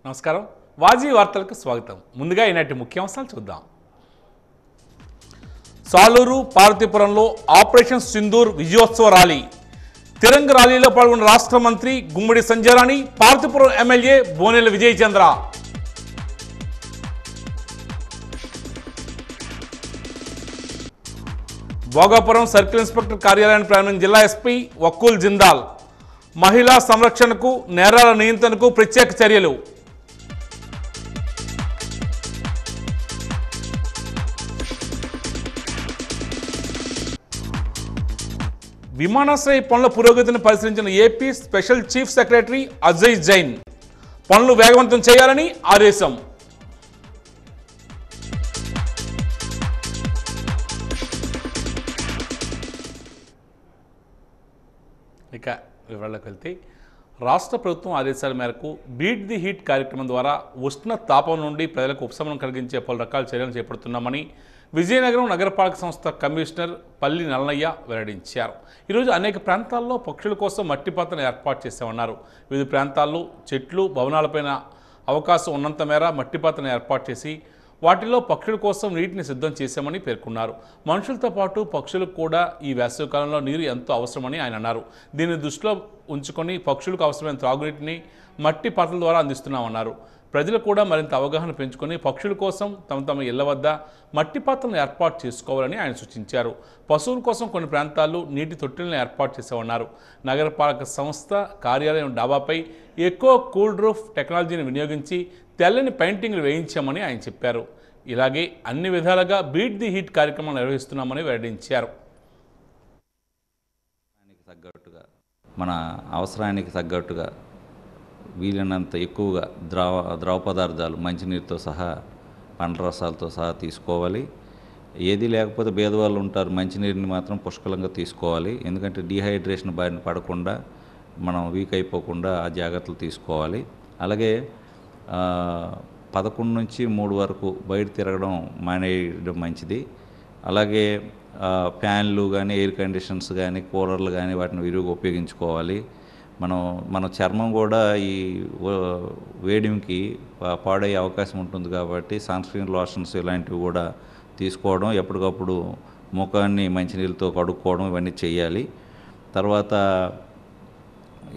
నమస్కారం వాజీ వార్తలకు స్వాగతం. ముందుగా ఈనాటి ముఖ్యాంశాలు చూద్దాం. సాలూరు పార్వతీపురంలో ఆపరేషన్ సింధూర్ విజయోత్సవ ర్యాలీ. తిరంగ ర్యాలీలో పాల్గొన్న రాష్ట్ర మంత్రి గుమ్మడి సంజయరాణి, పార్వతీపురం ఎమ్మెల్యే బోనెల విజయ్ చంద్ర. భోగాపురం సర్కిల్ ఇన్స్పెక్టర్ కార్యాలయాన్ని ప్రారంభించిన జిల్లా ఎస్పీ వక్కుల్ జిందాల్. మహిళా సంరక్షణకు, నేరాల నియంత్రణకు ప్రత్యేక చర్యలు. విమానాశ్రయ పనుల పురోగతిని పరిశీలించిన AP special chief secretary Ajay Jain. పనులు వేగవంతం చేయాలని ఆదేశం. ఇక వివరాలకు వెళ్తే, రాష్ట్ర ప్రభుత్వం ఆదేశాల మేరకు బీట్ ది హీట్ కార్యక్రమం ద్వారా ఉష్ణ తాపం నుండి ప్రజలకు ఉపశమనం కలిగించే పలు రకాల చర్యలు చేపడుతున్నామని విజయనగరం నగరపాలక సంస్థ కమిషనర్ పల్లి నల్లయ్య వెల్లడించారు. ఈరోజు అనేక ప్రాంతాల్లో పక్షుల కోసం మట్టి పాత్రను ఏర్పాటు చేశామన్నారు. వివిధ ప్రాంతాల్లో చెట్లు, భవనాలపైన అవకాశం ఉన్నంత మేర మట్టి పాత్రను ఏర్పాటు చేసి వాటిలో పక్షుల కోసం నీటిని సిద్ధం చేశామని పేర్కొన్నారు. మనుషులతో పాటు పక్షులకు కూడా ఈ వేసవికాలంలో నీరు ఎంతో అవసరమని ఆయన అన్నారు. దీన్ని దృష్టిలో ఉంచుకొని పక్షులకు అవసరమైన త్రాగునీటిని మట్టి పాత్రల ద్వారా అందిస్తున్నామన్నారు. ప్రజలు కూడా మరింత అవగాహన పెంచుకొని పక్షుల కోసం తమ ఇళ్ల వద్ద మట్టి పాత్రలను ఏర్పాటు చేసుకోవాలని ఆయన సూచించారు. పశువుల కోసం కొన్ని ప్రాంతాల్లో నీటి తొట్టెలను ఏర్పాటు చేశామన్నారు. నగరపాలక సంస్థ కార్యాలయం డాబాపై ఎక్కువ కూల్ రూఫ్ టెక్నాలజీని వినియోగించి తెల్లని పెయింటింగ్లు వేయించామని ఆయన చెప్పారు. ఇలాగే అన్ని విధాలుగా బీట్ ది హీట్ కార్యక్రమం నిర్వహిస్తున్నామని వెల్లడించారు. మన అవసరానికి తగ్గట్టుగా వీలైనంత ఎక్కువగా ద్రవ పదార్థాలు మంచినీరుతో సహా పండ్ల రసాలతో సహా తీసుకోవాలి. ఏది లేకపోతే భేదవాళ్ళు ఉంటారు, మంచినీరుని మాత్రం పుష్కలంగా తీసుకోవాలి. ఎందుకంటే డీహైడ్రేషన్ బారిన పడకుండా మనం వీక్ అయిపోకుండా ఆ జాగ్రత్తలు తీసుకోవాలి. అలాగే 11 నుంచి 3 వరకు బయట తిరగడం మానేయడం మంచిది. అలాగే ఫ్యాన్లు కానీ, ఎయిర్ కండిషన్స్ కానీ, కూలర్లు కానీ వాటిని విరివిగా ఉపయోగించుకోవాలి. మన చర్మం కూడా ఈ వేడిమికి పాడయ్యే అవకాశం ఉంటుంది కాబట్టి సన్స్క్రీన్ లోషన్స్ ఇలాంటివి కూడా తీసుకోవడం, ఎప్పటికప్పుడు ముఖాన్ని మంచినీళ్ళతో కడుక్కోవడం ఇవన్నీ చేయాలి. తర్వాత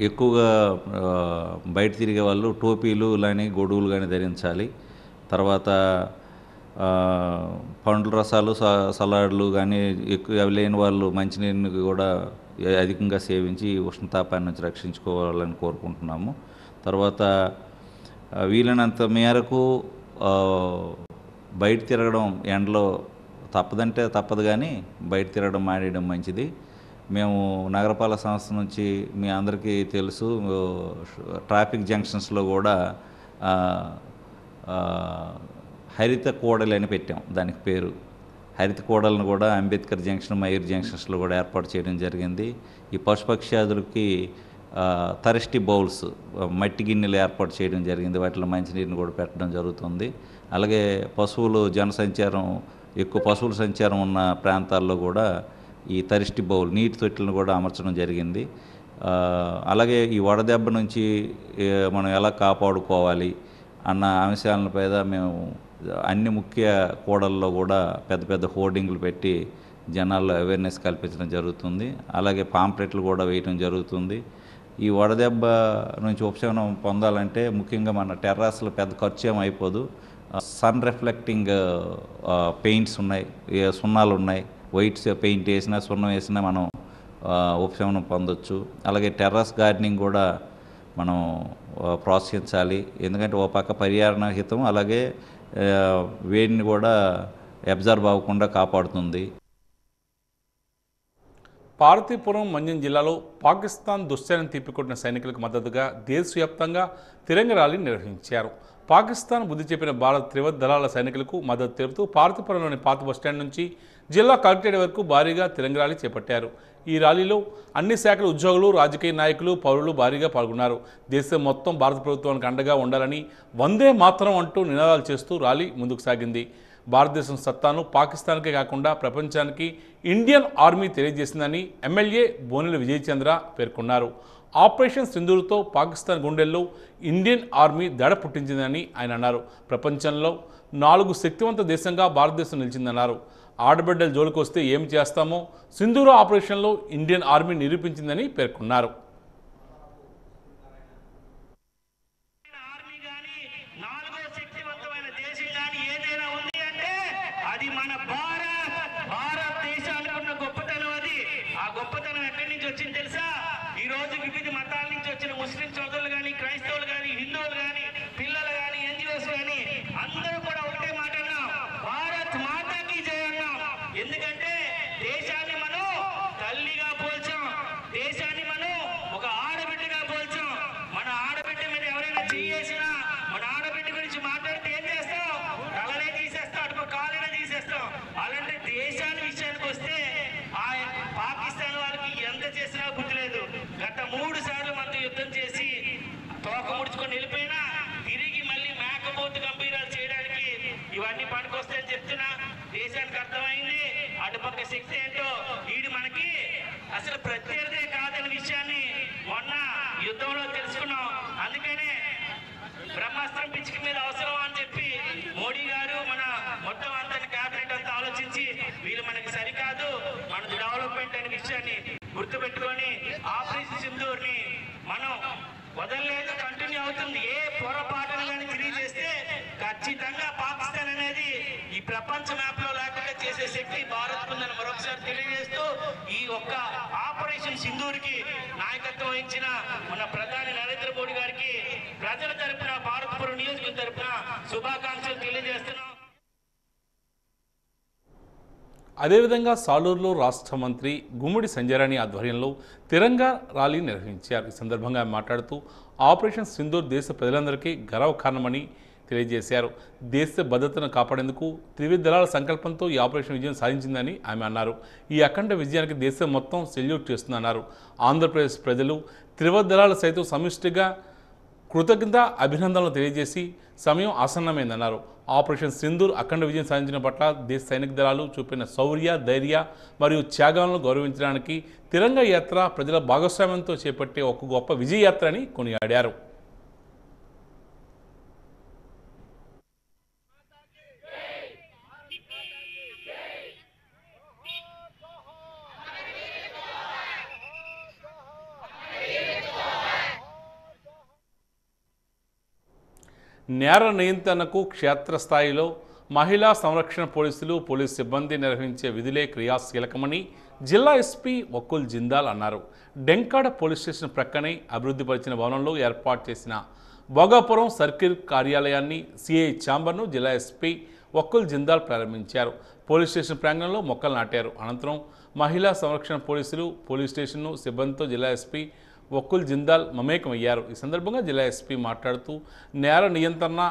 ఎక్కువగా బయట తిరిగే వాళ్ళు టోపీలు కానీ, గొడుగులు కానీ ధరించాలి. తర్వాత పండ్ల రసాలు, సలాడ్లు కానీ ఎక్కువ లేని వాళ్ళు మంచినీరుని కూడా అధికంగా సేవించి ఉష్ణతాపాన్ని నుంచి రక్షించుకోవాలని కోరుకుంటున్నాము. తర్వాత వీలైనంత మేరకు బయట తిరగడం ఎండలో తప్పదంటే తప్పదు, కానీ బయట తిరగడం మానేయడం మంచిది. మేము నగరపాలక సంస్థ నుంచి మీ అందరికీ తెలుసు, ట్రాఫిక్ జంక్షన్స్లో కూడా హరిత కూడలి అని పెట్టాం. దానికి పేరు హరిత కూడలను కూడా అంబేద్కర్ జంక్షన్, మయూర్ జంక్షన్స్లో కూడా ఏర్పాటు చేయడం జరిగింది. ఈ పశుపక్ష్యాదులకి థర్స్టీ బౌల్స్, మట్టి గిన్నెలు ఏర్పాటు చేయడం జరిగింది. వాటిలో మంచినీరుని కూడా పెట్టడం జరుగుతుంది. అలాగే పశువులు జనసంచారం ఎక్కువ పశువుల సంచారం ఉన్న ప్రాంతాల్లో కూడా ఈ థర్స్టీ బౌల్ నీటి తొట్టెలను కూడా అమర్చడం జరిగింది. అలాగే ఈ వడదెబ్బ నుంచి మనం ఎలా కాపాడుకోవాలి అన్న అంశాలపైన మేము అన్ని ముఖ్య కూడల్లో కూడా పెద్ద పెద్ద హోర్డింగ్లు పెట్టి జనాల్లో అవేర్నెస్ కల్పించడం జరుగుతుంది. అలాగే పాంప్లెట్లు కూడా వేయడం జరుగుతుంది. ఈ వడదెబ్బ నుంచి ఉపశమనం పొందాలంటే ముఖ్యంగా మన టెర్రాస్లో పెద్ద ఖర్చు ఏం అయిపోదు. సన్ రిఫ్లెక్టింగ్ పెయింట్స్ ఉన్నాయి, సున్నాలు ఉన్నాయి. వైట్ పెయింట్ వేసినా, సున్నం వేసినా మనం ఉపశమనం పొందొచ్చు. అలాగే టెర్రస్ గార్డెనింగ్ కూడా మనం ప్రోత్సహించాలి. ఎందుకంటే ఓ పక్క పర్యావరణ హితం, అలాగే వేడిని కూడా అబ్జర్వ్ అవ్వకుండా కాపాడుతుంది. పార్వతీపురం మన్యం జిల్లాలో పాకిస్తాన్ దుశ్చర్యను తిప్పికొట్టిన సైనికులకు మద్దతుగా దేశవ్యాప్తంగా తిరంగ ర్యాలీ నిర్వహించారు. పాకిస్తాన్ బుద్ధి చెప్పిన భారత్ త్రివిధ దళాల సైనికులకు మద్దతు తెలుపుతూ పార్వతీపురంలోని పాత బస్టాండ్ నుంచి జిల్లా కలెక్టరేట్ వరకు భారీగా తిరంగ ర్యాలీ చేపట్టారు. ఈ ర్యాలీలో అన్ని శాఖల ఉద్యోగులు, రాజకీయ నాయకులు, పౌరులు భారీగా పాల్గొన్నారు. దేశం మొత్తం భారత ప్రభుత్వానికి అండగా ఉండాలని వందే మాతరం అంటూ నినాదాలు చేస్తూ ర్యాలీ ముందుకు సాగింది. భారతదేశం సత్తాను పాకిస్తాన్కే కాకుండా ప్రపంచానికి ఇండియన్ ఆర్మీ తెలియజేసిందని ఎమ్మెల్యే బోనెల విజయ్ చంద్ర పేర్కొన్నారు. ఆపరేషన్ సింధూర్తో పాకిస్తాన్ గుండెల్లో ఇండియన్ ఆర్మీ దడ పుట్టించిందని ఆయన అన్నారు. ప్రపంచంలో 4 శక్తివంత దేశంగా భారతదేశం నిలిచిందన్నారు. ఆడబిడ్డల జోలికి వస్తే ఏం చేస్తామో సింధూర్ ఆపరేషన్లో ఇండియన్ ఆర్మీ నిరూపించిందని పేర్కొన్నారు. ఈ రోజు వివిధ మతాల నుంచి వచ్చిన ముస్లిం సోదరులు కానీ, క్రైస్తవులు కానీ, హిందువులు కానీ, పిల్లలు కానీ, ఎన్జిఓస్ కానీ అందరూ కూడా ఒకటే మాట అన్నాం, భారత్ మాతాకి జై అన్నాం. ఎందుకంటే దేశాన్ని మనం తల్లిగా పోల్చాం, దేశాన్ని మనం ఒక ఆడబిడ్డగా పోల్చాం. మన ఆడబిడ్డ మీద ఎవరైనా చేసినా, మన ఆడబిడ్డ గురించి మాట్లాడితే ఏం చేస్తాం? తలనే తీసేస్తాం, అటు కాలనే తీసేస్తాం. అలాంటి దేశాన్ని విషయానికి వస్తే పాకిస్తాన్ వాళ్ళకి ఎంత చేసినా బుద్ధి లేదు. గత 3 సార్లు మనతో యుద్ధం చేసి తోక ముడుచుకొని వెళ్ళిపోయినా తిరిగి మళ్ళీ మేకపోతు గంభీరాలు చేయడానికి ఇవన్నీ పనికొస్తాయని చెప్తున్నా. దేశానికి అర్థమైంది అటుపక్క శక్తి ఏంటో. వీడు మనకి అసలు ప్రత్యర్థే కాదనే విషయాన్ని మొన్న యుద్ధంలో తెలుసుకున్నాం. అందుకనే బ్రహ్మాస్త్రం పిచ్చిక మీద అవసరం అని చెప్పి మోడీ గారు మన మొత్తం అంతా క్యాబినెట్ అంతా ఆలోచించి వీళ్ళు మనకి సరికాదు, మన డెవలప్మెంట్ అనే విషయాన్ని గుర్తుపెట్టుకొని ఆపరేషన్ సింధూర్ ని మనం వదలలేదు, కంటిన్యూ అవుతుంది. ఏ పొరపాటును కానీ తిరిగి చేస్తే ఖచ్చితంగా పాకిస్తాన్ అనేది ఈ ప్రపంచ మ్యాప్ లో లేకుండా చేసే శక్తి భారత్ ఉందని మరొకసారి తెలియజేస్తూ ఈ ఒక్క ఆపరేషన్ సింధూర్ కి నాయకత్వం వహించిన మన ప్రధాని నరేంద్ర మోడీ గారికి ప్రజల తరపున, భారతపురం నియోజకవర్గం తరపున శుభాకాంక్షలు తెలియజేస్తున్నాం. అదేవిధంగా సాలూరులో రాష్ట్ర మంత్రి గుమ్మడి సంజయరాణి ఆధ్వర్యంలో తిరంగా ర్యాలీ నిర్వహించారు. ఈ సందర్భంగా ఆమె మాట్లాడుతూ ఆపరేషన్ సింధూర్ దేశ ప్రజలందరికీ గర్వకారణమని తెలియజేశారు. దేశ భద్రతను కాపాడేందుకు త్రివిధ దళాల సంకల్పంతో ఈ ఆపరేషన్ విజయం సాధించిందని ఆమె అన్నారు. ఈ అఖండ విజయానికి దేశం మొత్తం సెల్యూట్ చేస్తుందన్నారు. ఆంధ్రప్రదేశ్ ప్రజలు త్రివిధ దళాలు సైతం సమిష్టిగా కృతజ్ఞత అభినందనలు తెలియజేసి సమయం ఆసన్నమైందన్నారు. ఆపరేషన్ సింధూర్ అఖండ విజయం సాధించిన పట్ల దేశ సైనిక దళాలు చూపిన శౌర్య, ధైర్య మరియు త్యాగాలను గౌరవించడానికి తిరంగా యాత్ర ప్రజల భాగస్వామ్యంతో చేపట్టే ఒక గొప్ప విజయ యాత్ర అని కొనియాడారు. నేర నియంత్రణకు క్షేత్రస్థాయిలో మహిళా సంరక్షణ పోలీసులు, పోలీస్ సిబ్బంది నిర్వహించే విధులే క్రియాశీలకమని జిల్లా ఎస్పీ వకుల్ జిందాల్ అన్నారు. డెంకాడ పోలీస్ స్టేషన్ ప్రక్కనే అభివృద్ధిపరిచిన భవనంలో ఏర్పాటు చేసిన భోగాపురం సర్కిల్ కార్యాలయాన్ని, సిఐ ఛాంబర్ను జిల్లా ఎస్పీ వకుల్ జిందాల్ ప్రారంభించారు. పోలీస్ స్టేషన్ ప్రాంగణంలో మొక్కలు నాటారు. అనంతరం మహిళా సంరక్షణ పోలీసులు, పోలీస్ స్టేషన్ను సిబ్బందితో జిల్లా ఎస్పీ వకుల్ జిందాల్ మమేకమయ్యారు. ఈ సందర్భంగా జిల్లా ఎస్పీ మాట్లాడుతూ నేర నియంత్రణ,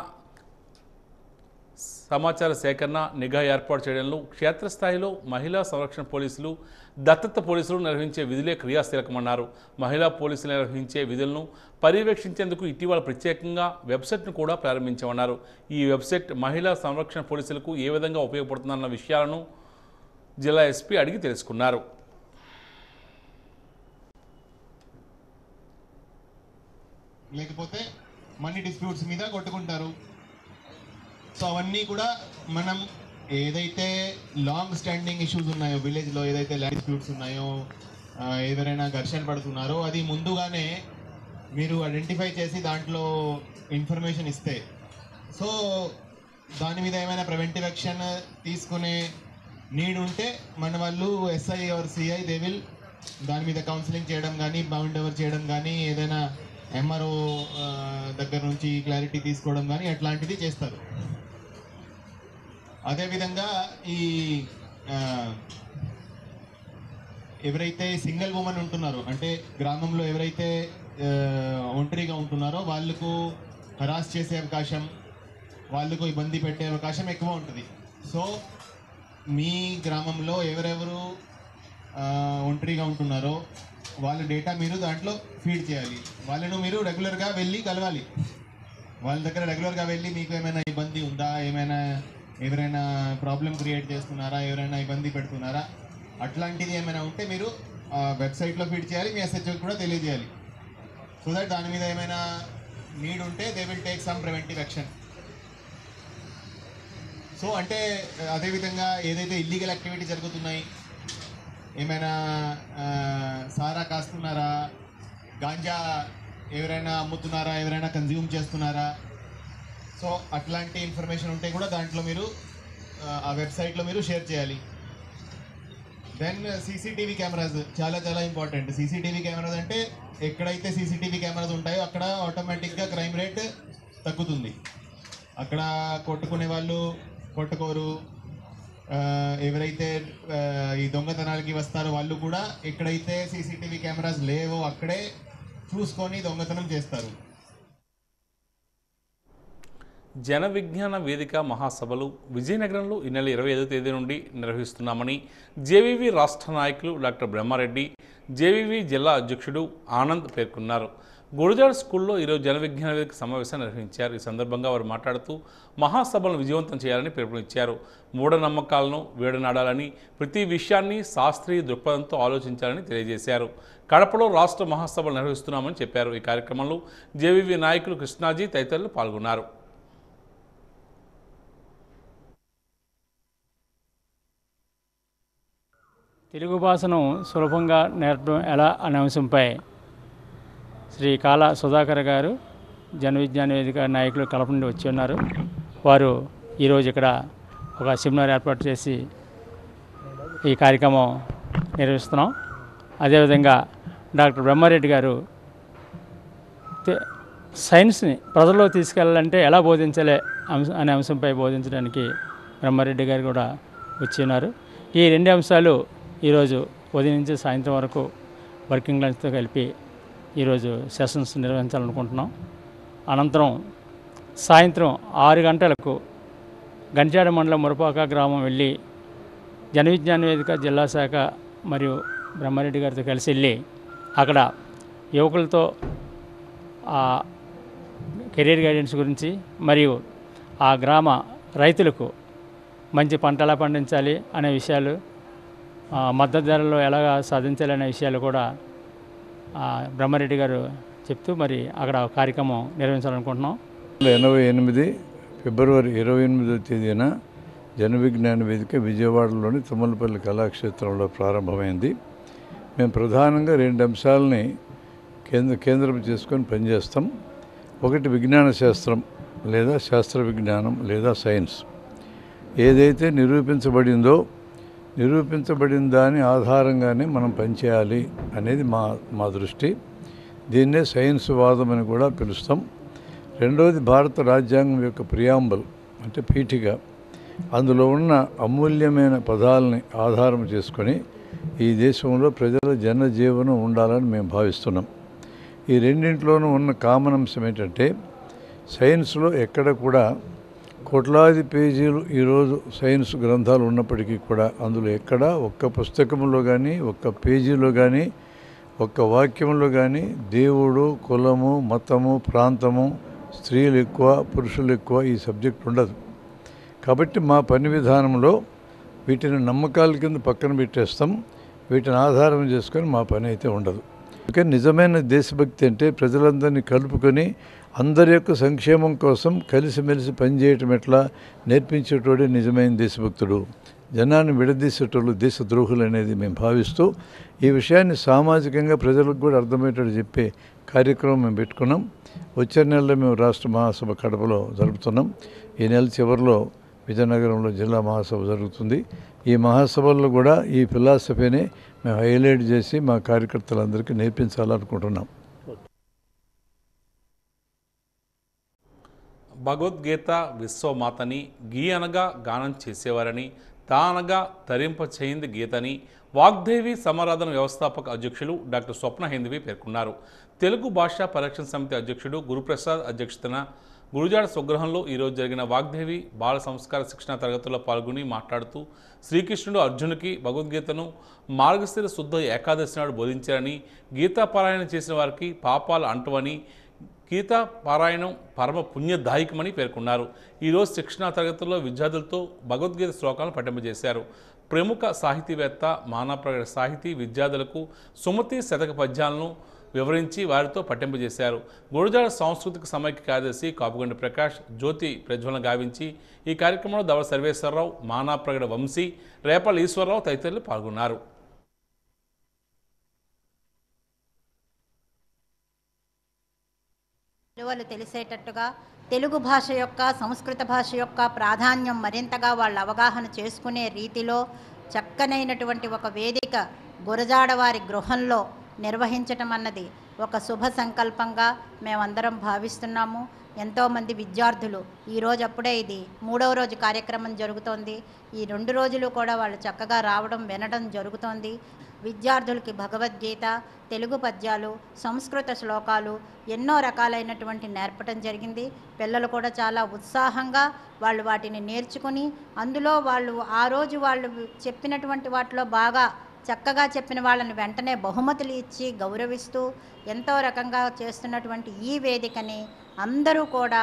సమాచార సేకరణ, నిఘా ఏర్పాటు చేయడంలో క్షేత్రస్థాయిలో మహిళా సంరక్షణ పోలీసులు, దత్తత పోలీసులు నిర్వహించే విధులే క్రియాశీలకమన్నారు. మహిళా పోలీసులు నిర్వహించే విధులను పర్యవేక్షించేందుకు ఇటీవల ప్రత్యేకంగా వెబ్సైట్ను కూడా ప్రారంభించామన్నారు. ఈ వెబ్సైట్ మహిళా సంరక్షణ పోలీసులకు ఏ విధంగా ఉపయోగపడుతుందన్న విషయాలను జిల్లా ఎస్పీ అడిగి తెలుసుకున్నారు. లేకపోతే మనీ డిస్ప్యూట్స్ మీద కొట్టుకుంటారు. సో అవన్నీ కూడా మనం ఏదైతే లాంగ్ స్టాండింగ్ ఇష్యూస్ ఉన్నాయో, విలేజ్లో ఏదైతే ల్యాండ్ డిస్ప్యూట్స్ ఉన్నాయో, ఎవరైనా ఘర్షణ పడుతున్నారో అది ముందుగానే మీరు ఐడెంటిఫై చేసి దాంట్లో ఇన్ఫర్మేషన్ ఇస్తే, సో దాని మీద ఏమైనా ప్రివెంటివ్ యాక్షన్ తీసుకునే నీడ్ ఉంటే మన వాళ్ళు SI or CI they will దాని మీద కౌన్సిలింగ్ చేయడం కానీ, బౌండ్ ఓవర్ చేయడం కానీ, ఏదైనా ఎంఆర్ఓ దగ్గర నుంచి క్లారిటీ తీసుకోవడం కానీ అట్లాంటిది చేస్తారు. అదేవిధంగా ఈ ఎవరైతే సింగిల్ ఉమెన్ ఉంటున్నారో, అంటే గ్రామంలో ఎవరైతే ఒంటరిగా ఉంటున్నారో వాళ్ళకు హరాస్ చేసే అవకాశం, వాళ్ళకు ఇబ్బంది పెట్టే అవకాశం ఎక్కువ ఉంటుంది. సో మీ గ్రామంలో ఎవరెవరు ఒంటరిగా ఉంటున్నారో వాళ్ళ డేటా మీరు దాంట్లో ఫీడ్ చేయాలి. వాళ్ళను మీరు రెగ్యులర్గా వెళ్ళి కలవాలి. వాళ్ళ దగ్గర రెగ్యులర్గా వెళ్ళి మీకు ఏమైనా ఇబ్బంది ఉందా, ఎవరైనా ప్రాబ్లం క్రియేట్ చేస్తున్నారా, ఎవరైనా ఇబ్బంది పెడుతున్నారా, అట్లాంటిది ఏమైనా ఉంటే మీరు వెబ్సైట్లో ఫీడ్ చేయాలి. మీ ఎస్హెచ్ఓకి కూడా తెలియజేయాలి. సో దట్ దాని మీద ఏమైనా నీడ్ ఉంటే they will take some preventive action. So అంటే అదేవిధంగా ఏదైతే ఇల్లీగల్ యాక్టివిటీ జరుగుతున్నాయి, ఏమైనా సారా కాస్తున్నారా, గాంజా ఎవరైనా అమ్ముతున్నారా, ఎవరైనా కన్జ్యూమ్ చేస్తున్నారా, సో అట్లాంటి ఇన్ఫర్మేషన్ ఉంటే కూడా దాంట్లో మీరు ఆ వెబ్సైట్లో మీరు షేర్ చేయాలి. దెన్ సీసీటీవీ కెమెరాస్ చాలా చాలా ఇంపార్టెంట్. సీసీటీవీ కెమెరాస్ అంటే ఎక్కడైతే సీసీటీవీ కెమెరాస్ ఉంటాయో అక్కడ ఆటోమేటిక్గా క్రైమ్ రేట్ తగ్గుతుంది. అక్కడ కొట్టుకునే వాళ్ళు కొట్టుకోరు, ఎవరైతే ఈ దొంగతనాలకి వస్తారో వాళ్ళు కూడా ఎక్కడైతే సీసీటీవీ కెమెరాస్ లేవో అక్కడే చూసుకొని దొంగతనం చేస్తారు. జన విజ్ఞాన వేదిక మహాసభలు విజయనగరంలో ఈ నెల 25వ తేదీ నుండి నిర్వహిస్తున్నామని జేవీవీ రాష్ట్ర నాయకులు డాక్టర్ బ్రహ్మారెడ్డి, జేవీవీ జిల్లా అధ్యక్షుడు ఆనంద్ పేర్కొన్నారు. గురజాడ స్కూల్లో ఈరోజు జన విజ్ఞాన వేదిక సమావేశం నిర్వహించారు. ఈ సందర్భంగా వారు మాట్లాడుతూ మహాసభలను విజయవంతం చేయాలని పిలుపునిచ్చారు. మూఢనమ్మకాలను వేడనాడాలని, ప్రతి విషయాన్ని శాస్త్రీయ దృక్పథంతో ఆలోచించాలని తెలియజేశారు. కడపలో రాష్ట్ర మహాసభలు నిర్వహిస్తున్నామని చెప్పారు. ఈ కార్యక్రమంలో జేవీవీ నాయకులు కృష్ణాజీ తదితరులు పాల్గొన్నారు. తెలుగు భాషను సులభంగా నేర్పడం ఎలా అనే అంశంపై శ్రీ కాళ సుధాకర్ గారు జన విజ్ఞాన వేదిక నాయకులు కడప నుండి వచ్చి ఉన్నారు. వారు ఈరోజు ఇక్కడ ఒక సెమినార్ ఏర్పాటు చేసి ఈ కార్యక్రమం నిర్వహిస్తున్నాం. అదేవిధంగా డాక్టర్ బ్రహ్మారెడ్డి గారు సైన్స్ని ప్రజల్లో తీసుకెళ్ళాలంటే ఎలా బోధించాలి అనే అంశంపై బోధించడానికి బ్రహ్మారెడ్డి గారు కూడా వచ్చి ఉన్నారు. ఈ రెండు అంశాలు ఈరోజు ఉదయం నుంచి సాయంత్రం వరకు వర్కింగ్ లంచ్తో కలిపి ఈరోజు సెషన్స్ నిర్వహించాలనుకుంటున్నాం. అనంతరం సాయంత్రం 6 గంటలకు గంజాడ మండలం మురపాక గ్రామం వెళ్ళి జన విజ్ఞాన వేదిక జిల్లా శాఖ మరియు బ్రహ్మారెడ్డి గారితో కలిసి వెళ్ళి అక్కడ యువకులతో కెరీర్ గైడెన్స్ గురించి మరియు ఆ గ్రామ రైతులకు మంచి పంట ఎలా పండించాలి అనే విషయాలు, మద్దతు ధరలో ఎలాగా సాధించాలి అనే విషయాలు కూడా బ్రహ్మారెడ్డి గారు చెప్తూ మరి అక్కడ కార్యక్రమం నిర్వహించాలనుకుంటున్నాం. 88 ఫిబ్రవరి 28వ తేదీన జన విజ్ఞాన వేదిక విజయవాడలోని తుమ్మలపల్లి కళాక్షేత్రంలో ప్రారంభమైంది. మేము ప్రధానంగా 2 అంశాలని కేంద్రం చేసుకొని పనిచేస్తాం. ఒకటి విజ్ఞాన శాస్త్రం లేదా శాస్త్ర విజ్ఞానం లేదా సైన్స్. ఏదైతే నిరూపించబడిన దాని ఆధారంగానే మనం పనిచేయాలి అనేది మా దృష్టి. దీన్నే సైన్స్ వాదం అని కూడా పిలుస్తాం. రెండవది భారత రాజ్యాంగం యొక్క ప్రియాంబల్ అంటే పీఠిక. అందులో ఉన్న అమూల్యమైన పదాలని ఆధారం చేసుకొని ఈ దేశంలో ప్రజల జనజీవనం ఉండాలని మేము భావిస్తున్నాం. ఈ రెండింటిలోనూ ఉన్న కామన్ అంశం ఏంటంటే సైన్స్లో ఎక్కడ కూడా కోట్లాది పేజీలు ఈరోజు సైన్స్ గ్రంథాలు ఉన్నప్పటికీ కూడా అందులో ఎక్కడ ఒక్క పుస్తకంలో కానీ ఒక్క పేజీలో కానీ ఒక్క వాక్యంలో కానీ దేవుడు, కులము, మతము, ప్రాంతము, స్త్రీలు ఎక్కువ పురుషులు ఎక్కువ ఈ సబ్జెక్ట్ ఉండదు. కాబట్టి మా పని విధానంలో వీటిని నమ్మకాల కింద పక్కన పెట్టేస్తాం. వీటిని ఆధారం చేసుకొని మా పని అయితే ఉండదు. అందుకని నిజమైన దేశభక్తి అంటే ప్రజలందరినీ కలుపుకొని అందరి యొక్క సంక్షేమం కోసం కలిసిమెలిసి పనిచేయటం ఎట్లా నేర్పించేటోడే నిజమైన దేశభక్తుడు. జనాన్ని విడదీసేటోళ్ళు దేశద్రోహులు అనేది మేము భావిస్తూ ఈ విషయాన్ని సామాజికంగా ప్రజలకు కూడా అర్థమయ్యేటట్టు చెప్పే కార్యక్రమం మేము పెట్టుకున్నాం. వచ్చే నెలలో మేము రాష్ట్ర మహాసభ కడపలో జరుపుతున్నాం. ఈ నెల చివరిలో విజయనగరంలో జిల్లా మహాసభ జరుగుతుంది. ఈ మహాసభల్లో కూడా ఈ ఫిలాసఫీని మేము హైలైట్ చేసి మా కార్యకర్తలందరికీ నేర్పించాలనుకుంటున్నాం. భగవద్గీత విశ్వమాతని గీ అనగా గానం చేసేవారని, తా అనగా తరింప చేయింది గీతని వాగ్దేవి సమారాధన వ్యవస్థాపక అధ్యక్షులు డాక్టర్ స్వప్న హిందవి పేర్కొన్నారు. తెలుగు భాషా పరిరక్షణ సమితి అధ్యక్షుడు గురుప్రసాద్ అధ్యక్షతన గురుజాడ స్వగృహంలో ఈరోజు జరిగిన వాగ్దేవి బాల సంస్కార శిక్షణ తరగతుల్లో పాల్గొని మాట్లాడుతూ శ్రీకృష్ణుడు అర్జునుడికి భగవద్గీతను మార్గశిర శుద్ధ ఏకాదశి నాడు బోధించారని, గీతా పారాయణం చేసిన వారికి పాపాలు అంటవని, గీతా పారాయణం పరమ పుణ్యదాయకమని పేర్కొన్నారు. ఈరోజు శిక్షణా తరగతుల్లో విద్యార్థులతో భగవద్గీత శ్లోకాలను పఠింపజేశారు. ప్రముఖ సాహితీవేత్త మానప్రగడ సాహితీ విద్యార్థులకు సుమతి శతక పద్యాలను వివరించి వారితో పట్టింపజేశారు. గురజాడ సాంస్కృతిక సమైక్య కార్యదర్శి కాపుగండి ప్రకాష్ జ్యోతి ప్రజ్వలన గావించి ఈ కార్యక్రమంలో దవడ సర్వేశ్వరరావు, మానాప్రగడ వంశీ, రేపల్ ఈశ్వరరావు తదితరులు పాల్గొన్నారు. విలువలు తెలిసేటట్టుగా తెలుగు భాష యొక్క, సంస్కృత భాష యొక్క ప్రాధాన్యం మరింతగా వాళ్ళు అవగాహన చేసుకునే రీతిలో చక్కనైనటువంటి ఒక వేదిక గురజాడవారి గృహంలో నిర్వహించటం అన్నది ఒక శుభ సంకల్పంగా మేమందరం భావిస్తున్నాము. ఎంతోమంది విద్యార్థులు ఈరోజు అప్పుడే ఇది 3వ రోజు కార్యక్రమం జరుగుతోంది. ఈ 2 రోజులు కూడా వాళ్ళు చక్కగా రావడం, వినడం జరుగుతోంది. విద్యార్థులకి భగవద్గీత, తెలుగు పద్యాలు, సంస్కృత శ్లోకాలు ఎన్నో రకాలైనటువంటి నేర్పడం జరిగింది. పిల్లలు కూడా చాలా ఉత్సాహంగా వాళ్ళు వాటిని నేర్చుకుని అందులో వాళ్ళు ఆ రోజు వాళ్ళు చెప్పినటువంటి వాటిలో బాగా చక్కగా చెప్పిన వాళ్ళని వెంటనే బహుమతులు ఇచ్చి గౌరవిస్తూ ఎంతో రకంగా చేస్తున్నటువంటి ఈ వేదికని అందరూ కూడా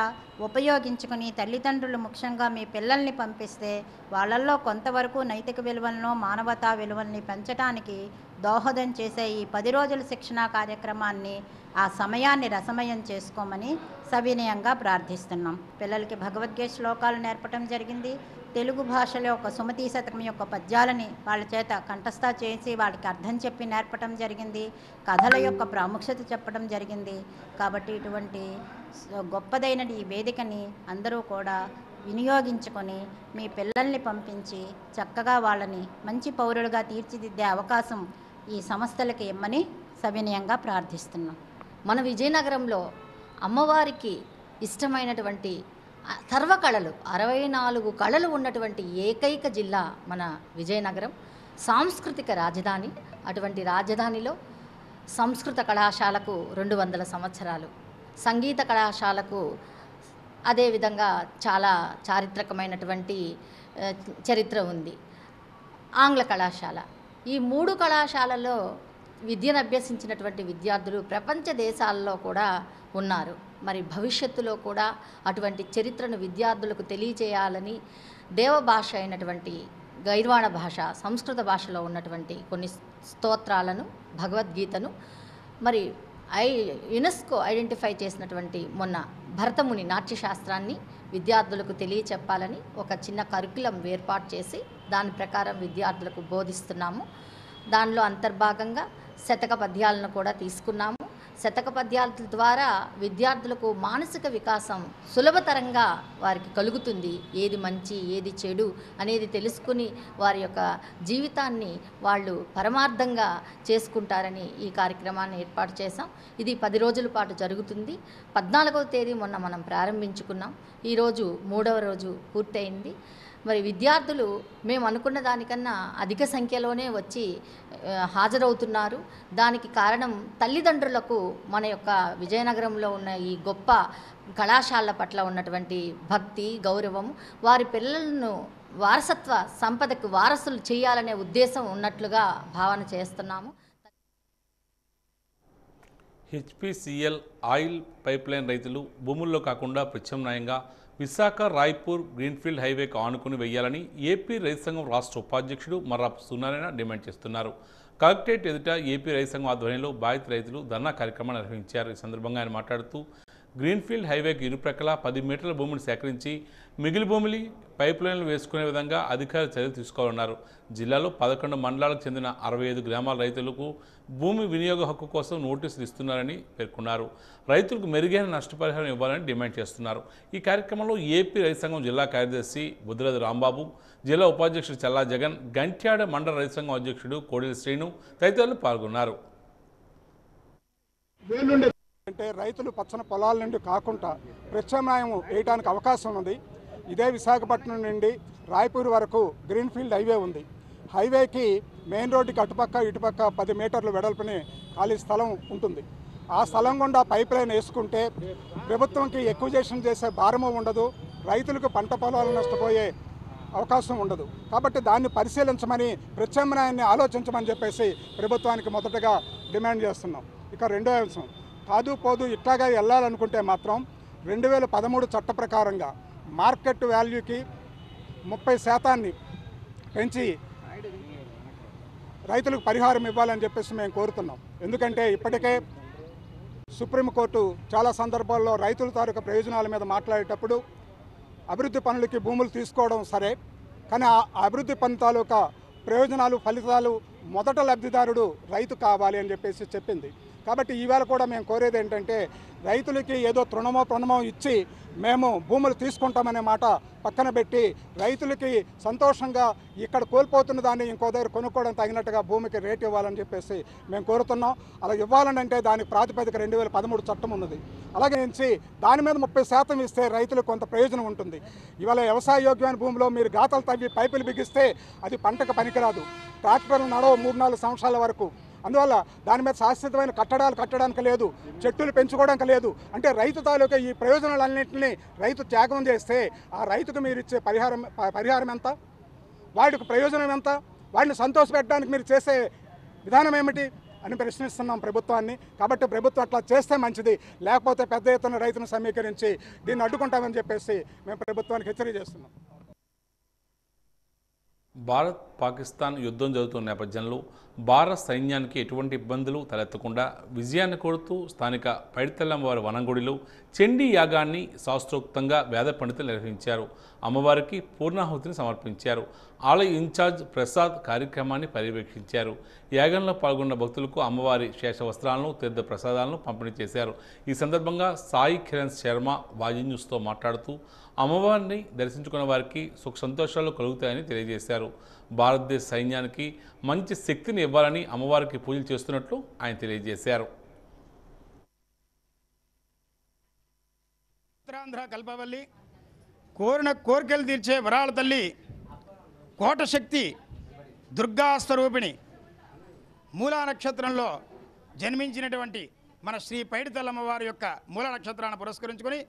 ఉపయోగించుకుని, తల్లిదండ్రులు ముఖ్యంగా మీ పిల్లల్ని పంపిస్తే వాళ్ళల్లో కొంతవరకు నైతిక విలువలను, మానవతా విలువల్ని పెంచడానికి దోహదం చేసే ఈ 10 రోజుల శిక్షణా కార్యక్రమాన్ని ఆ సమయాన్ని రసమయం చేసుకోమని సవినయంగా ప్రార్థిస్తున్నాం. పిల్లలకి భగవద్గీత శ్లోకాలు నేర్పడం జరిగింది. తెలుగు భాషలో ఒక సుమతీ శతకం యొక్క పద్యాలని వాళ్ళ చేత కంఠస్థ చేసి వాళ్ళకి అర్థం చెప్పి నేర్పడం జరిగింది. కథల యొక్క ప్రాముఖ్యత చెప్పడం జరిగింది. కాబట్టి ఇటువంటి గొప్పదైన ఈ వేదికని అందరూ కూడా వినియోగించుకొని మీ పిల్లల్ని పంపించి చక్కగా వాళ్ళని మంచి పౌరులుగా తీర్చిదిద్దే అవకాశం ఈ సంస్థలకి ఇమ్మని సవినయంగా ప్రార్థిస్తున్నాం. మన విజయనగరంలో అమ్మవారికి ఇష్టమైనటువంటి సర్వకళలు 64 కళలు ఉన్నటువంటి ఏకైక జిల్లా మన విజయనగరం. సాంస్కృతిక రాజధాని. అటువంటి రాజధానిలో సంస్కృత కళాశాలకు 200 సంవత్సరాలు, సంగీత కళాశాలకు అదేవిధంగా చాలా చారిత్రకమైనటువంటి చరిత్ర ఉంది. ఆంగ్ల కళాశాల, ఈ 3 కళాశాలలో విద్యను అభ్యసించినటువంటి విద్యార్థులు ప్రపంచ దేశాల్లో కూడా ఉన్నారు. మరి భవిష్యత్తులో కూడా అటువంటి చరిత్రను విద్యార్థులకు తెలియచేయాలని దేవభాష అయినటువంటి గైర్వాణ భాష, సంస్కృత భాషలో ఉన్నటువంటి కొన్ని స్తోత్రాలను, భగవద్గీతను మరి యునెస్కో ఐడెంటిఫై చేసినటువంటి మొన్న భరతముని నాట్యశాస్త్రాన్ని విద్యార్థులకు తెలియచెప్పాలని ఒక చిన్న కరికులం ఏర్పాటు చేసి దాని ప్రకారం విద్యార్థులకు బోధిస్తున్నాము. దానిలో అంతర్భాగంగా శతక పద్యాలను కూడా తీసుకున్నాము. శతక పద్యాల ద్వారా విద్యార్థులకు మానసిక వికాసం సులభతరంగా వారికి కలుగుతుంది. ఏది మంచి, ఏది చెడు అనేది తెలుసుకుని వారి యొక్క జీవితాన్ని వాళ్ళు పరమార్థంగా చేసుకుంటారని ఈ కార్యక్రమాన్ని ఏర్పాటు చేశాం. ఇది 10 రోజుల పాటు జరుగుతుంది. 14వ తేదీ మొన్న మనం ప్రారంభించుకున్నాం. ఈరోజు 3వ రోజు పూర్తయింది. మరి విద్యార్థులు మేము అనుకున్న దానికన్నా అధిక సంఖ్యలోనే వచ్చి హాజరవుతున్నారు. దానికి కారణం తల్లిదండ్రులకు మన యొక్క విజయనగరంలో ఉన్న ఈ గొప్ప కళాశాల పట్ల ఉన్నటువంటి భక్తి, గౌరవం, వారి పిల్లలను వారసత్వ సంపదకు వారసులు చేయాలనే ఉద్దేశం ఉన్నట్లుగా భావన చేస్తున్నాము. హెచ్పిసిఎల్ ఆయిల్ పైప్లైన్ రైతులు భూముల్లో కాకుండా ప్రత్యామ్నాయంగా విశాఖ రాయ్పూర్ గ్రీన్ఫీల్డ్ హైవేకు ఆనుకుని వేయాలని ఏపీ రైతు సంఘం రాష్ట్ర ఉపాధ్యక్షుడు మర్రాపు సూర్యనారాయణ డిమాండ్ చేస్తున్నారు. కలెక్టరేట్ ఎదుట ఏపీ రైతు సంఘం ఆధ్వర్యంలో బాధిత రైతులు ధర్నా కార్యక్రమాన్ని నిర్వహించారు. ఈ సందర్భంగా ఆయన మాట్లాడుతూ గ్రీన్ఫీల్డ్ హైవేకు ఇరుప్రక్కల 10 మీటర్ల భూమిని సేకరించి మిగిలి భూమిని పైప్ లైన్లు వేసుకునే విధంగా అధికారులు చర్యలు తీసుకోవాలన్నారు. జిల్లాలో 11 మండలాలకు చెందిన 65 గ్రామాల రైతులకు భూమి వినియోగ హక్కు కోసం నోటీసులు ఇస్తున్నారని పేర్కొన్నారు. రైతులకు మెరుగైన నష్టపరిహారం ఇవ్వాలని డిమాండ్ చేస్తున్నారు. ఈ కార్యక్రమంలో ఏపీ రైతు సంఘం జిల్లా కార్యదర్శి బుద్ధిరాజు రాంబాబు, జిల్లా ఉపాధ్యక్షుడు చల్లా జగన్, గంట్యాడ మండల రైతు సంఘం అధ్యక్షుడు కోడెల శ్రీను తదితరులు పాల్గొన్నారు. అంటే రైతులు పచ్చని పొలాల నుండి కాకుండా ప్రత్యామ్నాయం వేయడానికి అవకాశం ఉంది. ఇదే విశాఖపట్నం నుండి రాయ్పూర్ వరకు గ్రీన్ఫీల్డ్ హైవే ఉంది. హైవేకి మెయిన్ రోడ్డుకి అటుపక్క ఇటుపక్క 10 మీటర్ల వెడల్పుని ఖాళీ స్థలం ఉంటుంది. ఆ స్థలం గుండా పైప్ లైన్ వేసుకుంటే ప్రభుత్వంకి ఎక్విజేషన్ చేసే భారము ఉండదు, రైతులకు పంట పొలాలు నష్టపోయే అవకాశం ఉండదు. కాబట్టి దాన్ని పరిశీలించమని, ప్రత్యామ్నాయాన్ని ఆలోచించమని చెప్పేసి ప్రభుత్వానికి మొదటగా డిమాండ్ చేస్తున్నాం. ఇక రెండో అంశం, కాదు పోదు ఇట్లాగా వెళ్ళాలనుకుంటే మాత్రం 2013 చట్ట ప్రకారంగా మార్కెట్ వాల్యూకి 30% పెంచి రైతులకు పరిహారం ఇవ్వాలని చెప్పేసి మేము కోరుతున్నాం. ఎందుకంటే ఇప్పటికే సుప్రీంకోర్టు చాలా సందర్భాల్లో రైతుల తాలూకా ప్రయోజనాల మీద మాట్లాడేటప్పుడు అభివృద్ధి పనులకి భూములు తీసుకోవడం సరే, కానీ ఆ అభివృద్ధి పని తాలూకా ప్రయోజనాలు ఫలితాలు మొదట లబ్ధిదారుడు రైతు కావాలి అని చెప్పేసి చెప్పింది. కాబట్టి ఈవేళ కూడా మేము కోరేది ఏంటంటే రైతులకి ఏదో తృణమో ఇచ్చి మేము భూములు తీసుకుంటామనే మాట పక్కన పెట్టి రైతులకి సంతోషంగా ఇక్కడ కోల్పోతున్న దాన్ని ఇంకో దగ్గర కొనుక్కోవడం తగినట్టుగా భూమికి రేటు ఇవ్వాలని చెప్పేసి మేము కోరుతున్నాం. అలా ఇవ్వాలని అంటే దానికి ప్రాతిపదిక 2013 చట్టం ఉన్నది. అలాగే నుంచి దాని మీద 30% ఇస్తే రైతులకు కొంత ప్రయోజనం ఉంటుంది. ఇవాళ వ్యవసాయ యోగ్యమైన భూమిలో మీరు గాతలు తవ్వి పైపులు బిగిస్తే అది పంటకు పనికిరాదు. ట్రాక్టర్లు నడవ 3-4 సంవత్సరాల వరకు. అందువల్ల దాని మీద శాశ్వతమైన కట్టడాలు కట్టడానికి లేదు, చెట్టులు పెంచుకోవడానికి లేదు. అంటే రైతు తాలూకా ఈ ప్రయోజనాలన్నింటినీ రైతు త్యాగం చేస్తే ఆ రైతుకు మీరు ఇచ్చే పరిహారం ఎంత, వాడికి ప్రయోజనం ఎంత, వాడిని సంతోషపెట్టడానికి మీరు చేసే విధానం ఏమిటి అని ప్రశ్నిస్తున్నాం ప్రభుత్వాన్ని. కాబట్టి ప్రభుత్వం అట్లా చేస్తే మంచిది, లేకపోతే పెద్ద ఎత్తున రైతును సమీకరించి దీన్ని అడ్డుకుంటామని చెప్పేసి మేము ప్రభుత్వానికి హెచ్చరిక చేస్తున్నాం. భారత్ పాకిస్తాన్ యుద్ధం జరుగుతున్న నేపథ్యంలో భారత సైన్యానికి ఎటువంటి ఇబ్బందులు తలెత్తకుండా విజయాన్ని కోరుతూ స్థానిక పైడితల్లమ్మవారి వనంగుడిలో చండీ యాగాన్ని శాస్త్రోక్తంగా వేద పండితులు నిర్వహించారు. అమ్మవారికి పూర్ణాహుతిని సమర్పించారు. ఆలయ ఇన్ఛార్జ్ ప్రసాద్ కార్యక్రమాన్ని పర్యవేక్షించారు. యాగంలో పాల్గొన్న భక్తులకు అమ్మవారి శేష వస్త్రాలను, తీర్థ ప్రసాదాలను పంపిణీ చేశారు. ఈ సందర్భంగా సాయి కిరణ్ శర్మ వాజీ న్యూస్తో మాట్లాడుతూ అమ్మవారిని దర్శించుకున్న వారికి సుఖ సంతోషాలు కలుగుతాయని తెలియజేశారు. భారతదేశ సైన్యానికి మంచి శక్తిని ఇవ్వాలని అమ్మవారికి పూజలు చేస్తున్నట్లు ఆయన తెలియజేశారు. ఉత్తరాంధ్ర కల్పవల్లి, కోరిన కోరికలు తీర్చే వరాల తల్లి, కోట శక్తి, దుర్గా స్వరూపిణి, మూలా నక్షత్రంలో జన్మించినటువంటి మన శ్రీ పైడితల్లమ్మవారి యొక్క మూల నక్షత్రాన్ని పురస్కరించుకొని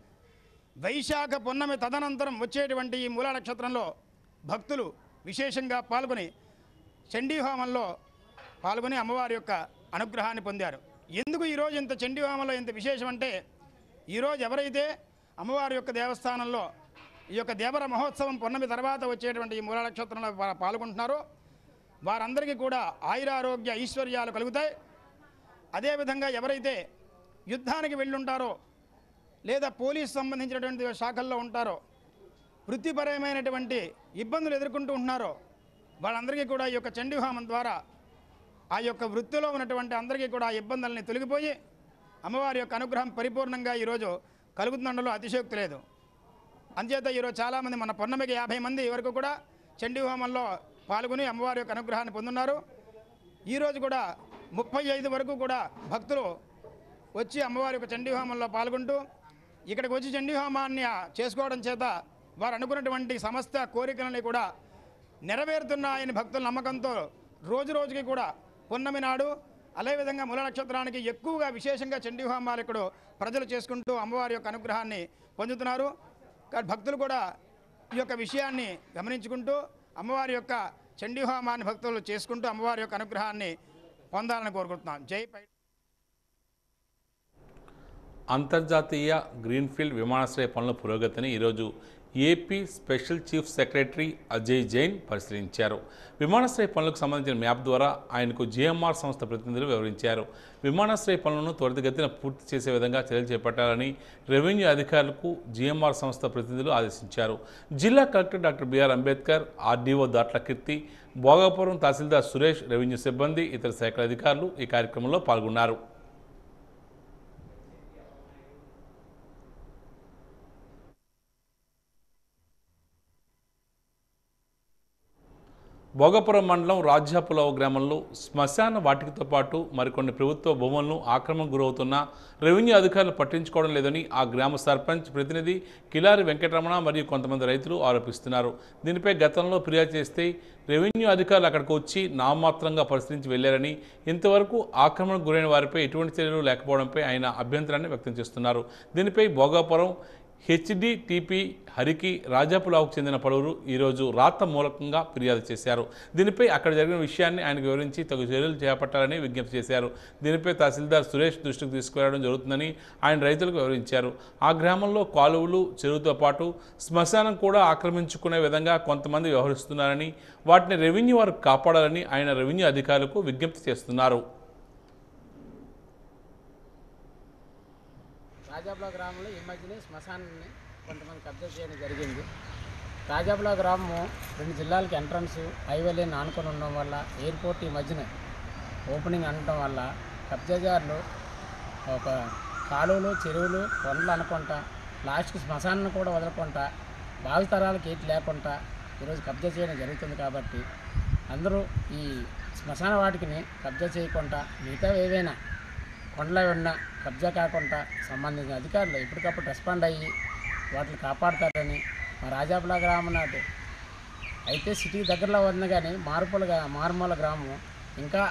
వైశాఖ పున్నమి తదనంతరం వచ్చేటువంటి ఈ మూల నక్షత్రంలో భక్తులు విశేషంగా పాల్గొని చండీ హోమంలో పాల్గొని అమ్మవారి యొక్క అనుగ్రహాన్ని పొందారు. ఎందుకు ఈరోజు ఇంత చండీ హోమంలో ఇంత విశేషం అంటే, ఈరోజు ఎవరైతే అమ్మవారి యొక్క దేవస్థానంలో ఈ యొక్క దేవర మహోత్సవం పున్నమి తర్వాత వచ్చేటువంటి ఈ మూల నక్షత్రంలో పాల్గొంటున్నారో వారందరికీ కూడా ఆయురారోగ్య ఐశ్వర్యాలు కలుగుతాయి. అదేవిధంగా ఎవరైతే యుద్ధానికి వెళ్ళుంటారో లేదా పోలీసు సంబంధించినటువంటి శాఖల్లో ఉంటారో, వృత్తిపరమైనటువంటి ఇబ్బందులు ఎదుర్కొంటూ ఉంటున్నారో వాళ్ళందరికీ కూడా ఈ యొక్క చండీ హోమం ద్వారా ఆ యొక్క వృత్తిలో ఉన్నటువంటి అందరికీ కూడా ఆ ఇబ్బందులని తొలగిపోయి అమ్మవారి యొక్క అనుగ్రహం పరిపూర్ణంగా ఈరోజు కలుగుతుండలో అతిశయోక్తి లేదు. అంచేత ఈరోజు చాలామంది మన పున్నమికి 50 మంది వరకు కూడా చండీ హోమంలో పాల్గొని అమ్మవారి యొక్క అనుగ్రహాన్ని పొందున్నారు. ఈరోజు కూడా 35 వరకు కూడా భక్తులు వచ్చి అమ్మవారి యొక్క చండీ హోమంలో పాల్గొంటూ ఇక్కడికి వచ్చి చండీ హోమాన్ని చేసుకోవడం చేత వారు అనుకున్నటువంటి సమస్త కోరికలని కూడా నెరవేరుతున్నాయని భక్తుల నమ్మకంతో రోజు రోజుకి కూడా పున్నమి నాడు అదేవిధంగా మూల నక్షత్రానికి ఎక్కువగా విశేషంగా చండీ హోమాలు ఇక్కడ ప్రజలు చేసుకుంటూ అమ్మవారి యొక్క అనుగ్రహాన్ని పొందుతున్నారు. భక్తులు కూడా ఈ యొక్క విషయాన్ని గమనించుకుంటూ అమ్మవారి యొక్క చండీ హోమాన్ని భక్తులు చేసుకుంటూ అమ్మవారి యొక్క అనుగ్రహాన్ని పొందాలని కోరుకుంటున్నాం. జై పై. అంతర్జాతీయ గ్రీన్ఫీల్డ్ విమానాశ్రయ పనుల పురోగతిని ఈరోజు AP special chief secretary Ajay Jain పరిశీలించారు. విమానాశ్రయ పనులకు సంబంధించిన మ్యాప్ ద్వారా ఆయనకు జిఎంఆర్ సంస్థ ప్రతినిధులు వివరించారు. విమానాశ్రయ పనులను త్వరితగతిన పూర్తి చేసే విధంగా చర్యలు చేపట్టాలని రెవెన్యూ అధికారులకు జిఎంఆర్ సంస్థ ప్రతినిధులు ఆదేశించారు. జిల్లా collector doctor BR Ambedkar, RDO Datla Keerthi, Bhogapuram tahsildar Suresh, revenue సిబ్బంది, ఇతర శాఖల అధికారులు ఈ కార్యక్రమంలో పాల్గొన్నారు. భోగాపురం మండలం రాజ్యాపులవ గ్రామంలో శ్మశాన వాటికతో పాటు మరికొన్ని ప్రభుత్వ భూములను ఆక్రమణకు గురవుతున్న రెవెన్యూ అధికారులు పట్టించుకోవడం లేదని ఆ గ్రామ సర్పంచ్ ప్రతినిధి కిలారి వెంకటరమణ మరియు కొంతమంది రైతులు ఆరోపిస్తున్నారు. దీనిపై గతంలో ఫిర్యాదు చేస్తే రెవెన్యూ అధికారులు అక్కడికి వచ్చి నామమాత్రంగా పరిశీలించి వెళ్లారని, ఇంతవరకు ఆక్రమణకు గురైన వారిపై ఎటువంటి చర్యలు లేకపోవడంపై ఆయన అభ్యంతరాన్ని వ్యక్తం చేస్తున్నారు. దీనిపై భోగాపురం హెచ్డిటిపి హరికి రాజాపులావుకు చెందిన పలువురు ఈరోజు రాత మూలకంగా ఫిర్యాదు చేశారు. దీనిపై అక్కడ జరిగిన విషయాన్ని ఆయనకు వివరించి తగు చర్యలు చేపట్టాలని విజ్ఞప్తి చేశారు. దీనిపై తహసీల్దార్ సురేష్ దృష్టికి తీసుకువెళ్లడం జరుగుతుందని ఆయన రైతులకు వివరించారు. ఆ గ్రామంలో కాలువలు, చెరువుతో పాటు శ్మశానం కూడా ఆక్రమించుకునే విధంగా కొంతమంది వ్యవహరిస్తున్నారని, వాటిని రెవెన్యూ వారు కాపాడాలని ఆయన రెవెన్యూ అధికారులకు విజ్ఞప్తి చేస్తున్నారు. రాజాపుల గ్రామంలో ఈ మధ్యనే శ్మశానాన్ని కొంతమంది కబ్జా చేయడం జరిగింది. రాజాపుల గ్రామము 2 జిల్లాలకి ఎంట్రన్స్ హైవే లేని ఆనుకొని ఉండడం వల్ల, ఎయిర్పోర్ట్ ఈ మధ్యన ఓపెనింగ్ అనడం వల్ల కబ్జాదారులు ఒక కాలువలు, చెరువులు, కొండలు అనుకుంటా లాస్ట్కి శ్మశానాన్ని కూడా వదలకుండా భావితరాలకు ఏటి లేకుండా ఈరోజు కబ్జా చేయడం జరుగుతుంది. కాబట్టి అందరూ ఈ శ్మశాన వాటికిని కబ్జా చేయకుండా మిగతా ఏవైనా కొండలు ఉన్న కబ్జా కాకుండా సంబంధించిన అధికారులు ఎప్పటికప్పుడు రెస్పాండ్ అయ్యి వాటిని కాపాడతారని మా రాజాపుల గ్రామం నాటి అయితే సిటీ దగ్గరలో ఉంది కానీ మారుమూల గ్రామం ఇంకా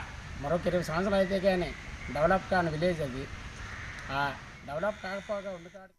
మరొక 20 సంవత్సరాలు అయితే కానీ డెవలప్ కాని విలేజ్ అది. ఆ డెవలప్ కాకపోగా ఉండకాడు.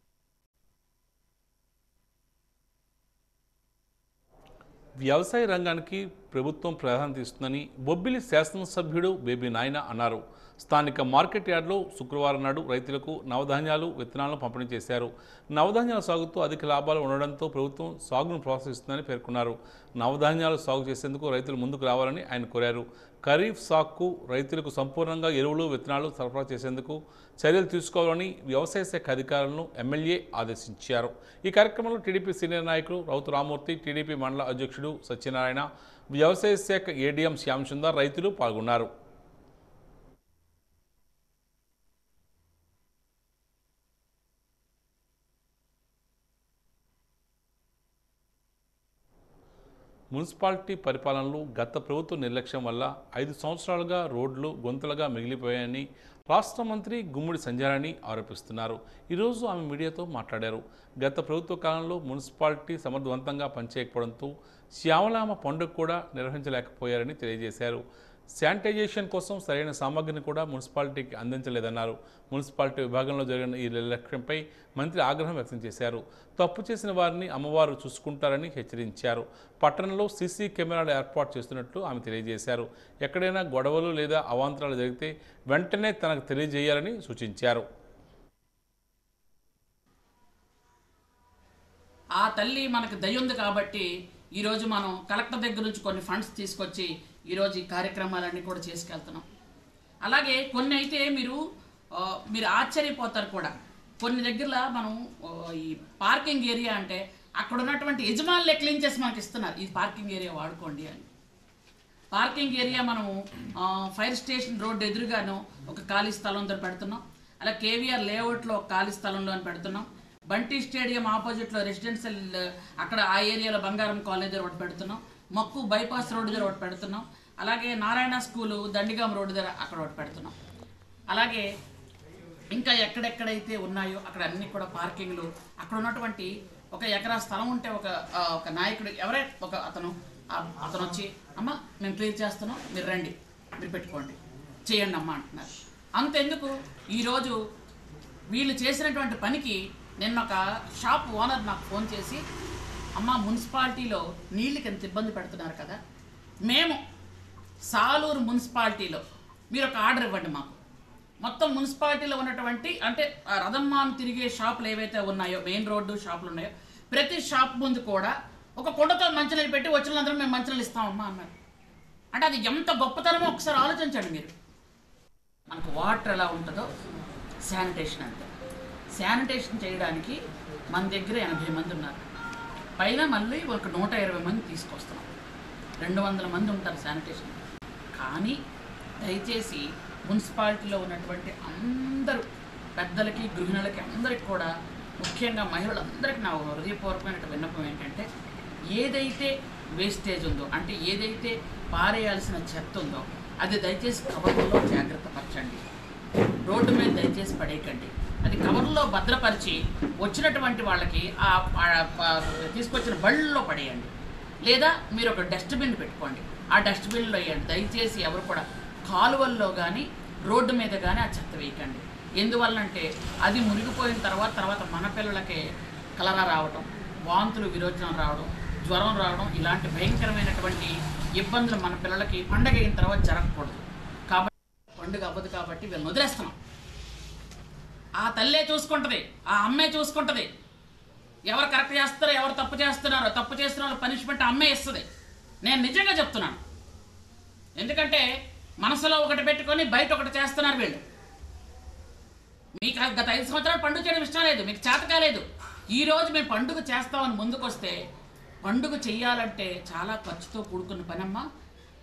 వ్యవసాయ రంగానికి ప్రభుత్వం ప్రాధాన్యత ఇస్తుందని బొబ్బిలి శాసనసభ్యుడు బేబీ నాయన అన్నారు. స్థానిక మార్కెట్ యార్డ్లో శుక్రవారం నాడు రైతులకు నవధాన్యాలు, విత్తనాలను పంపిణీ చేశారు. నవధాన్యాల సాగుతో అధిక లాభాలు ఉండడంతో ప్రభుత్వం సాగును ప్రోత్సహిస్తుందని పేర్కొన్నారు. నవధాన్యాలు సాగు చేసేందుకు రైతులు ముందుకు రావాలని ఆయన కోరారు. ఖరీఫ్ సాగుకు రైతులకు సంపూర్ణంగా ఎరువులు, విత్తనాలు సరఫరా చేసేందుకు చర్యలు తీసుకోవాలని వ్యవసాయ శాఖ అధికారులను ఎమ్మెల్యే ఆదేశించారు. ఈ కార్యక్రమంలో టీడీపీ సీనియర్ నాయకులు రౌతు రామూర్తి, టీడీపీ మండల అధ్యక్షుడు సత్యనారాయణ, వ్యవసాయ శాఖ ఏడీఎం శ్యామ్ సుందర్, రైతులు పాల్గొన్నారు. మున్సిపాలిటీ పరిపాలనలో గత ప్రభుత్వ నిర్లక్ష్యం వల్ల 5 సంవత్సరాలుగా రోడ్లు గుంతలుగా మిగిలిపోయాయని రాష్ట్ర మంత్రి గుమ్మడి సంధ్యారాణి ఆరోపిస్తున్నారు. ఈరోజు ఆమె మీడియాతో మాట్లాడారు. గత ప్రభుత్వ కాలంలో మున్సిపాలిటీ సమర్థవంతంగా పనిచేయకపోవడంతో శ్యామలామ పండుగ కూడా నిర్వహించలేకపోయారని తెలియజేశారు. శానిటైజేషన్ కోసం సరైన సామగ్రిని కూడా మున్సిపాలిటీకి అందించలేదన్నారు. మున్సిపాలిటీ విభాగంలో జరిగిన ఈ నిర్లక్ష్యంపై మంత్రి ఆగ్రహం వ్యక్తం చేశారు. తప్పు చేసిన వారిని అమ్మవారు చూసుకుంటారని హెచ్చరించారు. పట్టణంలో సీసీ కెమెరాలు ఏర్పాటు చేస్తున్నట్లు ఆమె తెలియజేశారు. ఎక్కడైనా గొడవలు లేదా అవాంతరాలు జరిగితే వెంటనే తనకు తెలియజేయాలని సూచించారు. ఆ తల్లి మనకు దయ ఉంది కాబట్టి ఈరోజు మనం కలెక్టర్ దగ్గర నుంచి కొన్ని ఫండ్స్ తీసుకొచ్చి ఈరోజు ఈ కార్యక్రమాలన్నీ కూడా చేసుకెళ్తున్నాం. అలాగే కొన్ని అయితే మీరు ఆశ్చర్యపోతారు కూడా. కొన్ని దగ్గరలో మనం ఈ పార్కింగ్ ఏరియా అంటే అక్కడ ఉన్నటువంటి యజమానులే క్లీన్ చేసి మనకి ఇస్తున్నారు. ఈ పార్కింగ్ ఏరియా వాడుకోండి అని. పార్కింగ్ ఏరియా మనము ఫైర్ స్టేషన్ రోడ్డు ఎదురుగాను ఒక ఖాళీ స్థలంతో పెడుతున్నాం. అలా కేవీఆర్ లేఅవుట్లో ఒక ఖాళీ స్థలంలో పెడుతున్నాం. బంటీ స్టేడియం ఆపోజిట్లో రెసిడెన్షియల్ అక్కడ ఆ ఏరియాలో బంగారం కాలేజ్ దగ్గర ఒకటి పెడుతున్నాం. మక్కు బైపాస్ రోడ్డు దగ్గర ఒకటి పెడుతున్నాం. అలాగే నారాయణ స్కూలు దండిగాం రోడ్డు దగ్గర అక్కడ ఒకటి పెడుతున్నాం. అలాగే ఇంకా ఎక్కడెక్కడైతే ఉన్నాయో అక్కడ అన్ని కూడా పార్కింగ్లు, అక్కడ ఉన్నటువంటి 1 ఎకరా స్థలం ఉంటే ఒక నాయకుడు అతను వచ్చి అమ్మ మేము క్లియర్ చేస్తున్నాం, మీరు రండి, మీరు పెట్టుకోండి, చేయండి అమ్మ అంటున్నారు. అంతెందుకు ఈరోజు వీళ్ళు చేసినటువంటి పనికి నిన్న ఒక షాప్ ఓనర్ నాకు ఫోన్ చేసి, అమ్మ మున్సిపాలిటీలో నీళ్ళకి ఎంత ఇబ్బంది పెడుతున్నారు కదా, మేము సాలూరు మున్సిపాలిటీలో మీరు ఒక ఆర్డర్ ఇవ్వండి మాకు. మొత్తం మున్సిపాలిటీలో ఉన్నటువంటి అంటే రథమ్మాను తిరిగే షాపులు ఏవైతే ఉన్నాయో, మెయిన్ రోడ్డు షాపులు ఉన్నాయో, ప్రతి షాప్ ముందు కూడా ఒక కుండతో మంచినీళ్ళు పెట్టి వచ్చిన వాళ్ళందరూ మేము మంచినీళ్ళు ఇస్తామమ్మా అన్నారు. అంటే అది ఎంత గొప్పతనమో ఒకసారి ఆలోచించండి మీరు. మనకు వాటర్ ఎలా ఉంటుందో శానిటేషన్ అంతే. శానిటేషన్ చేయడానికి మన దగ్గర 80 మంది ఉన్నారు. పైన మళ్ళీ ఒక 120 మంది తీసుకొస్తున్నాం. 200 మంది ఉంటారు శానిటేషన్. కానీ దయచేసి మున్సిపాలిటీలో ఉన్నటువంటి అందరూ పెద్దలకి, గృహిణులకి, అందరికి కూడా, ముఖ్యంగా మహిళలందరికీ నా హృదయపూర్వకమైన విన్నపం ఏంటంటే, ఏదైతే వేస్టేజ్ ఉందో అంటే ఏదైతే పారేయాల్సిన చెత్త ఉందో అది దయచేసి కవర్లలో జాగ్రత్త పరచండి. రోడ్డు మీద దయచేసి పడేయకండి. అది కవర్లో భద్రపరిచి వచ్చినటువంటి వాళ్ళకి తీసుకొచ్చిన బళ్ళలో పడేయండి. లేదా మీరు ఒక డస్ట్బిన్ పెట్టుకోండి, ఆ డస్ట్బిన్లో వేయండి. దయచేసి ఎవరు కూడా కాలువల్లో కానీ రోడ్డు మీద కానీ ఆ చెత్త వేయకండి. ఎందువల్లంటే అది మునిగిపోయిన తర్వాత మన పిల్లలకే కలరా రావడం, వాంతులు విరోచనం రావడం, జ్వరం రావడం, ఇలాంటి భయంకరమైనటువంటి ఇబ్బందులు మన పిల్లలకి పండగ అయిన తర్వాత జరగకూడదు. కాబట్టి పండుగ అవ్వదు కాబట్టి వీళ్ళని వదిలేస్తున్నాం. ఆ తల్లే చూసుకుంటుంది, ఆ అమ్మే చూసుకుంటుంది. ఎవరు కరెక్ట్ చేస్తారో, ఎవరు తప్పు చేస్తున్నారో, తప్పు చేస్తున్న వాళ్ళు పనిష్మెంట్ అమ్మే ఇస్తుంది. నేను నిజంగా చెప్తున్నాను. ఎందుకంటే మనసులో ఒకటి పెట్టుకొని బయట ఒకటి చేస్తున్నారు వీళ్ళు. మీకు గత 5 సంవత్సరాలు పండుగ చేయడం ఇష్టం లేదు, మీకు చేత కాలేదు. ఈరోజు మేము పండుగ చేస్తామని ముందుకొస్తే, పండుగ చెయ్యాలంటే చాలా ఖర్చుతో కూడుకున్న పనమ్మా.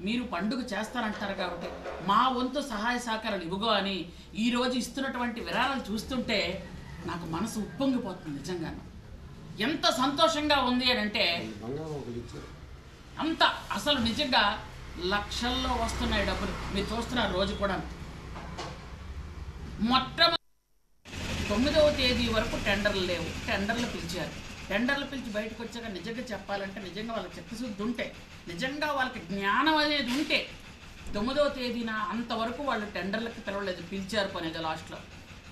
మీరు పండుగ చేస్తారంటారు కాబట్టి మా వంతు సహాయ సహకారాలు ఇవ్వగో అని ఈరోజు ఇస్తున్నటువంటి విరాళాలు చూస్తుంటే నాకు మనసు ఉప్పొంగిపోతుంది. నిజంగాను ఎంత సంతోషంగా ఉంది అని అంటే, అంత అసలు నిజంగా లక్షల్లో వస్తున్నాయి డబ్బులు. మీరు చూస్తున్నారు రోజు కూడా. మొట్టమొదటి 9వ తేదీ వరకు టెండర్లు లేవు. టెండర్లు పిలిచారు. టెండర్లు పిలిచి బయటకు వచ్చాక నిజంగా చెప్పాలంటే, నిజంగా వాళ్ళకి చిత్తశుద్ధి ఉంటే, నిజంగా వాళ్ళకి జ్ఞానం అనేది ఉంటే 9వ తేదీన అంతవరకు వాళ్ళు టెండర్లకు పిలవలేదు, పిలిచారు పనేది లాస్ట్లో.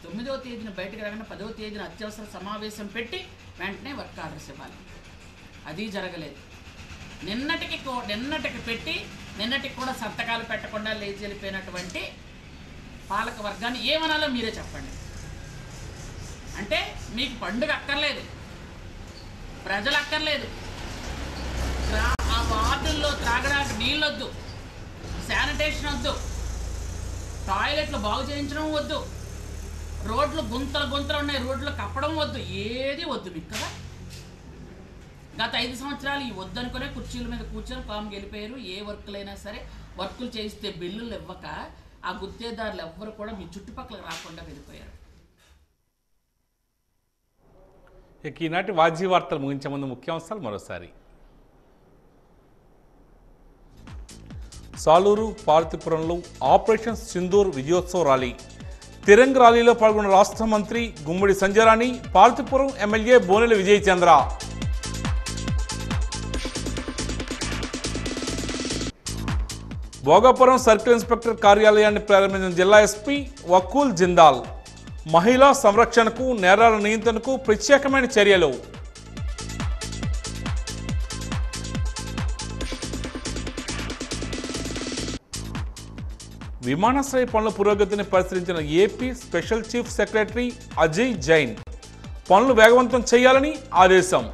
9వ తేదీన బయటకు రాగానే 10వ తేదీన అత్యవసర సమావేశం పెట్టి వెంటనే వర్క్ ఆర్డర్స్ ఇవ్వాలి. అది జరగలేదు. నిన్నటికి పెట్టి నిన్నటికి కూడా సంతకాలు పెట్టకుండా లేచి వెళ్ళిపోయినటువంటి పాలక వర్గాన్ని ఏమనాలో మీరే చెప్పండి. అంటే మీకు పండుగ అక్కర్లేదు, ప్రజలు అక్కర్లేదు, ఆ వార్డుల్లో త్రాగడానికి నీళ్ళొద్దు, శానిటేషన్ వద్దు, టాయిలెట్లు బాగు చేయించడం వద్దు, రోడ్లు గుంతలు ఉన్నాయి, రోడ్లు కప్పడం వద్దు, ఏది వద్దు మీకు కదా. గత 5 సంవత్సరాలు ఈ వద్దనుకునే కుర్చీల మీద కూర్చొని కామ్కి వెళ్ళిపోయారు. ఏ వర్కులైనా సరే వర్కులు చేయిస్తే బిల్లులు ఇవ్వక ఆ గుత్తేదారులు ఎవ్వరు కూడా మీ చుట్టుపక్కల రాకుండా వెళ్ళిపోయారు. ఇక ఈనాటి వాజీ వార్తలు ముగించే ముందు ముఖ్యాంశాలు మరోసారి. సాలూరు పార్వతీపురంలో ఆపరేషన్ సింధూర్ విజయోత్సవ ర్యాలీ. తిరంగ ర్యాలీలో పాల్గొన్న రాష్ట్ర మంత్రి గుమ్మడి సంజయరాణి, పార్వతీపురం ఎమ్మెల్యే బోనెల విజయ్ చంద్ర. భోగాపురం సర్కిల్ ఇన్స్పెక్టర్ కార్యాలయాన్ని ప్రారంభించిన జిల్లా ఎస్పీ వకూల్ జిందాల్. మహిళా సంరక్షణకు, నేరాల నియంత్రణకు ప్రత్యేకమైన చర్యలు. విమానాశ్రయ పనుల పురోగతిని పరిశీలించిన AP special chief secretary Ajay Jain. పనులు వేగవంతం చేయాలని ఆదేశం.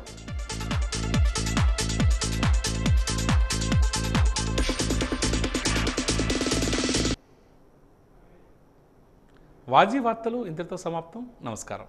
వాజీ వార్తలు ఇంతటితో సమాప్తం. నమస్కారం.